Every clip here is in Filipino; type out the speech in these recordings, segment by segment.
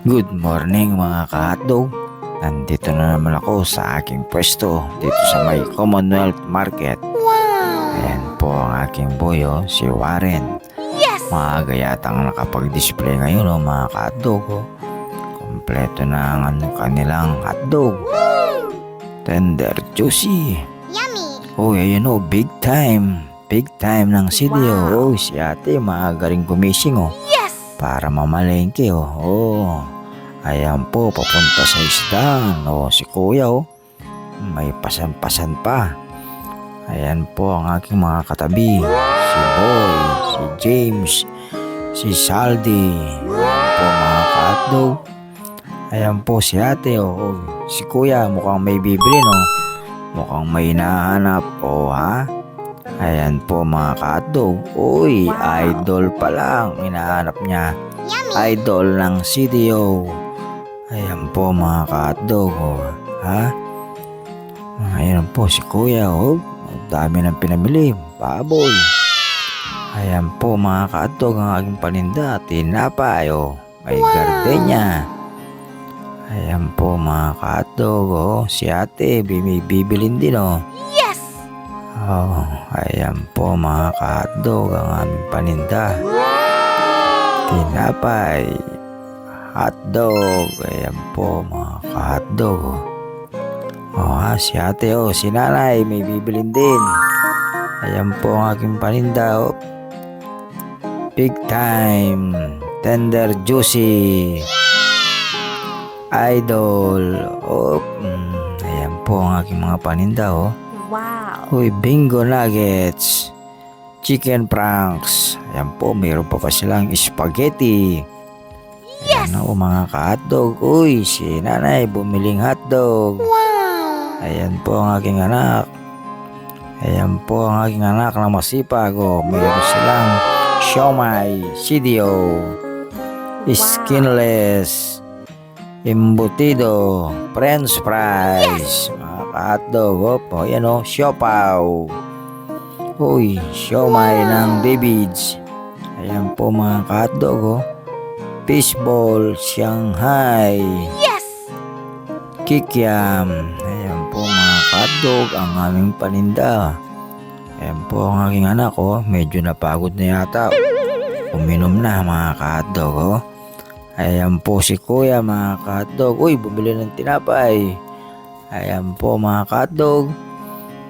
Good morning mga ka-hotdog. Nandito na naman ako sa aking pwesto dito sa may Commonwealth Market. Ayan po ang aking boy, si Warren. Maaga yatang nakapag-display ngayon mga ka-hotdog. Kompleto na ang kanilang hotdog. Tender, juicy. Yummy! Ayan big time. Big time ng CDO. Si ate maaga rin gumising Yes! para mamalengke Ayan po, papunta sa isdaan. Si kuya may pasan-pasan pa. Ayan po ang aking mga katabi. Si Boy, si James, si Saldi. Ayan po mga ka-hotdog. Ayan po si ate si kuya mukhang may bibili mukhang may hinahanap Ayan po mga ka-hotdog. Idol pa lang hinahanap niya. Yummy! Idol ng CDO. Ayan po mga ka-hotdog Ayan po si kuya ang dami ng pinamili. Baboy. Ayan po mga ka-hotdog ang aking paninda. Tinapay may gardenia. Ayan po mga ka-hotdog si ate bibilin din Yes! Ayan po mga ka-hotdog ang aming paninda. Tinapay, hotdog. Ayan po mga ka-hotdog si ate si nanay may bibilin din. Ayan po ang aking paninda big time, tender, juicy, idol. Ayan po ang aking mga paninda Wow! bingo nuggets, chicken franks. Ayan po, mayroon pa silang spaghetti. Yes! Ayan mga ka-hotdog. Si nanay bumiling hotdog. Wow! Ayan po ang aking anak. Ayan po ang aking anak na masipag. Mayroon silang siomay, CDO, skinless, embutido, french fries. Mga ka-hotdog. Ayan siopaw. Siomay ng David's. Ayan po mga ka-hotdog fishball, Shanghai, Yes! kikiam. Ayan po mga ka-hotdog ang aming paninda. Ayan po ang aking anak medyo napagod na yata. Uminom na mga ka-hotdog Ayan po si kuya mga ka-hotdog. Bumili ng tinapay. Ayan po mga ka-hotdog.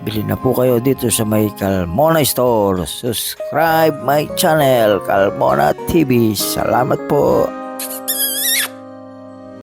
Bili na po kayo dito sa may Calmona Store. Subscribe my channel, Calmona TV. Salamat po.